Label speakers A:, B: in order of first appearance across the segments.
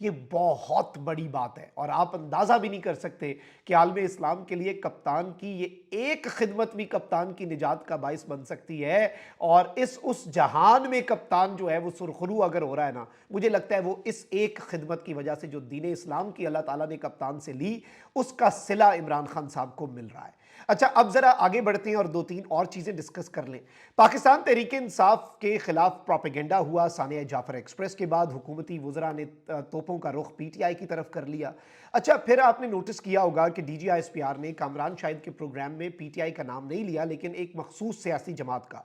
A: یہ بہت بڑی بات ہے، اور آپ اندازہ بھی نہیں کر سکتے کہ عالم اسلام کے لیے کپتان کی یہ ایک خدمت بھی کپتان کی نجات کا باعث بن سکتی ہے۔ اور اس جہان میں کپتان جو ہے وہ سرخرو اگر ہو رہا ہے نا، مجھے لگتا ہے وہ اس ایک خدمت کی وجہ سے جو دین اسلام کی اللہ تعالیٰ نے کپتان سے لی، اس کا صلہ عمران خان صاحب کو مل رہا ہے۔ اچھا، اب ذرا آگے بڑھتے ہیں اور دو تین اور چیزیں ڈسکس کر لیں۔ پاکستان تحریک انصاف کے خلاف پروپیگنڈا ہوا ثانیہ جعفر ایکسپریس کے بعد، حکومتی وزراء نے توپوں کا رخ پی ٹی آئی کی طرف کر لیا۔ اچھا، پھر آپ نے نوٹس کیا ہوگا کہ D G I S P R نے کامران شاہد کے پروگرام میں پی ٹی آئی کا نام نہیں لیا، لیکن ایک مخصوص سیاسی جماعت کا۔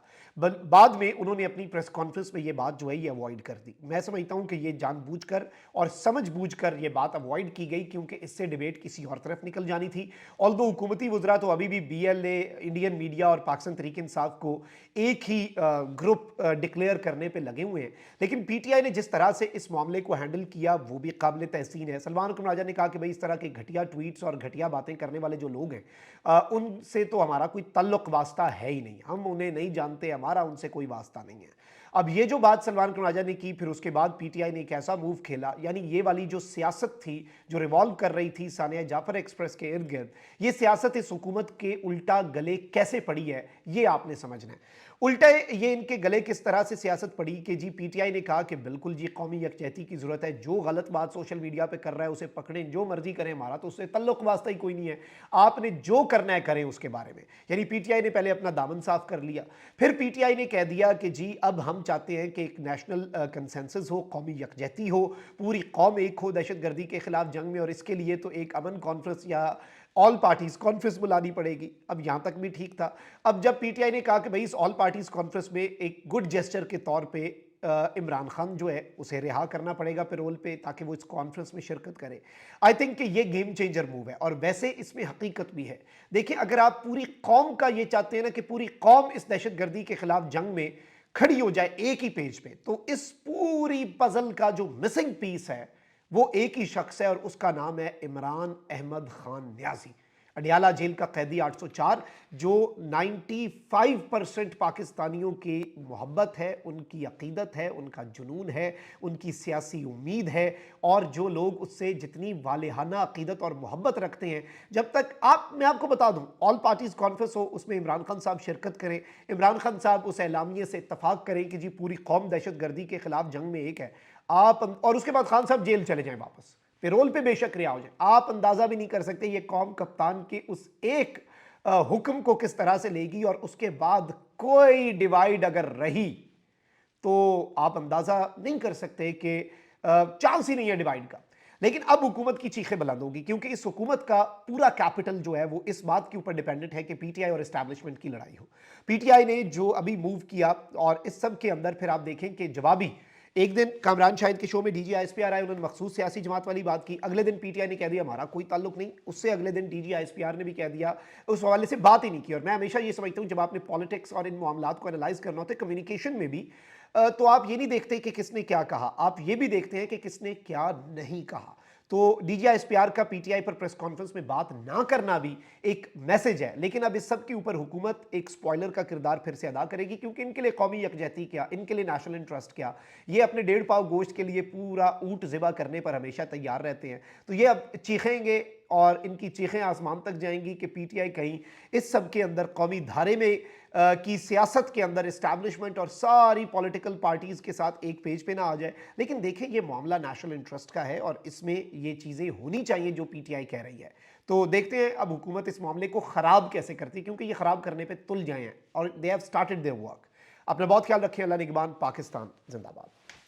A: بعد میں انہوں نے اپنی پریس کانفرنس میں یہ بات جو ہے یہ اوائڈ کر دی۔ میں سمجھتا ہوں کہ یہ جان بوجھ کر اور سمجھ بوجھ کر یہ بات اوائڈ کی گئی، کیونکہ اس سے ڈیبیٹ کسی اور طرف نکل جانی تھی۔ آلدو حکومتی وزراء تو ابھی بھی B L A, Indian media اور پاکستان تحریک انصاف کو ایک ہی گروپ ڈکلیئر کرنے پہ لگے ہوئے ہیں، لیکن پی ٹی آئی نے جس طرح سے اس معاملے کو ہینڈل کیا وہ بھی قابل تحسین ہے۔ سلمان حکم راجہ نے کہا کہ بھئی اس طرح کے گھٹیا ٹویٹس اور گھٹیا باتیں کرنے والے جو لوگ ہیں ان سے تو ہمارا کوئی تعلق واسطہ ہے ہی نہیں، ہم انہیں نہیں جانتے، ہمارا ان سے کوئی واسطہ نہیں ہے۔ اب یہ جو بات سلمان حکم راجہ نے کی، پھر اس کے بعد پی ٹی آئی نے ایک ایسا موو کھیلا، یعنی یہ والی جو سیاست تھی جو ریوالو کر رہی تھی ثانیہ جعفر ایکسپریس کے ارد گرد، یہ سیاست اس حکومت کے الٹا گلے کیسے پڑی ہے یہ آپ نے سمجھنا ہے۔ الٹا یہ ان کے گلے کس طرح سے سیاست پڑی کہ جی پی ٹی آئی نے کہا کہ بالکل جی قومی یکجہتی کی ضرورت ہے، جو غلط بات سوشل میڈیا پہ کر رہا ہے اسے پکڑیں، جو مرضی کریں، ہمارا تو اس سے تعلق واسطہ ہی کوئی نہیں ہے، آپ نے جو کرنا ہے کریں اس کے بارے میں۔ یعنی پی ٹی آئی نے پہلے اپنا دامن صاف کر لیا، پھر پی ٹی آئی نے کہہ دیا کہ جی اب ہم چاہتے ہیں کہ ایک نیشنل کنسنسس ہو، قومی یکجہتی ہو، پوری قوم ایک ہو دہشت گردی کے خلاف جنگ میں، اور اس کے لیے تو ایک امن کانفرنس یا آل پارٹیز کانفرنس بلانی پڑے گی۔ اب یہاں تک بھی ٹھیک تھا۔ اب جب پی ٹی آئی نے کہا کہ بھئی اس آل پارٹیز کانفرنس میں ایک گڈ جیسچر کے طور پہ عمران خان جو ہے اسے رہا کرنا پڑے گا پیرول پہ تاکہ وہ اس کانفرنس میں شرکت کرے، آئی تھنک کہ یہ گیم چینجر موو ہے، اور ویسے اس میں حقیقت بھی ہے۔ دیکھیں، اگر آپ پوری قوم کا یہ چاہتے ہیں نا کہ پوری قوم اس دہشت گردی کے خلاف جنگ میں کھڑی ہو جائے ایک ہی پیج پہ، تو اس پوری پزل کا جو مسنگ پیس ہے وہ ایک ہی شخص ہے، اور اس کا نام ہے عمران احمد خان نیازی، اڈیالہ جیل کا قیدی 804، جو 95% پاکستانیوں کی محبت ہے، ان کی عقیدت ہے، ان کا جنون ہے، ان کی سیاسی امید ہے، اور جو لوگ اس سے جتنی والہانہ عقیدت اور محبت رکھتے ہیں، جب تک میں آپ کو بتا دوں آل پارٹیز کانفرنس ہو، اس میں عمران خان صاحب شرکت کریں، عمران خان صاحب اس اعلامیے سے اتفاق کریں کہ جی پوری قوم دہشت گردی کے خلاف جنگ میں ایک ہے، اور اس کے بعد خان صاحب جیل چلے جائیں واپس، پیرول پہ بے شک رہا ہو جائے، آپ اندازہ بھی نہیں کر سکتے یہ قوم کپتان کے اس ایک حکم کو کس طرح سے لے گی، اور اس کے بعد کوئی ڈیوائیڈ اگر رہی تو آپ اندازہ نہیں کر سکتے کہ چانس ہی نہیں ہے ڈیوائیڈ کا۔ لیکن اب حکومت کی چیخیں بلند ہوگی، کیونکہ اس حکومت کا پورا کیپٹل جو ہے وہ اس بات کے اوپر ڈیپینڈنٹ ہے کہ پی ٹی آئی اور اسٹیبلشمنٹ کی لڑائی ہو۔ پی ٹی آئی نے جو ابھی موو کیا، اور اس سب کے اندر پھر آپ دیکھیں کہ جوابی ایک دن کامران شاہد کے شو میں D G I S P R آئے، انہوں نے مخصوص سیاسی جماعت والی بات کی، اگلے دن پی ٹی آئی نے کہہ دیا ہمارا کوئی تعلق نہیں، اس سے اگلے دن D G I S P R نے بھی کہہ دیا، اس حوالے سے بات ہی نہیں کی۔ اور میں ہمیشہ یہ سمجھتا ہوں جب آپ نے پالیٹکس اور ان معاملات کو انالائز کرنا ہوتا ہے کمیونیکیشن میں بھی، تو آپ یہ نہیں دیکھتے کہ کس نے کیا کہا، آپ یہ بھی دیکھتے ہیں کہ کس نے کیا نہیں کہا۔ تو D G I S P R کا پی ٹی آئی پر پریس کانفرنس میں بات نہ کرنا بھی ایک میسج ہے، لیکن اب اس سب کے اوپر حکومت ایک سپوائلر کا کردار پھر سے ادا کرے گی، کیونکہ ان کے لیے قومی یکجہتی کیا، ان کے لیے نیشنل انٹرسٹ کیا، یہ اپنے 1.5 پاؤ گوشت کے لیے پورا اونٹ ذبح کرنے پر ہمیشہ تیار رہتے ہیں۔ تو یہ اب چیخیں گے، اور ان کی چیخیں آسمان تک جائیں گی کہ پی ٹی آئی کہیں اس سب کے اندر قومی دھارے میں کی سیاست کے اندر اسٹیبلشمنٹ اور ساری پولیٹیکل پارٹیز کے ساتھ ایک پیج پہ نہ آ جائے۔ لیکن دیکھیں یہ معاملہ نیشنل انٹرسٹ کا ہے، اور اس میں یہ چیزیں ہونی چاہیے جو پی ٹی آئی کہہ رہی ہے۔ تو دیکھتے ہیں اب حکومت اس معاملے کو خراب کیسے کرتی ہے، کیونکہ یہ خراب کرنے پہ تل جائے ہیں، اور they have started their work. اپنا بہت خیال رکھیں، اللہ نگہبان، پاکستان زندہ باد۔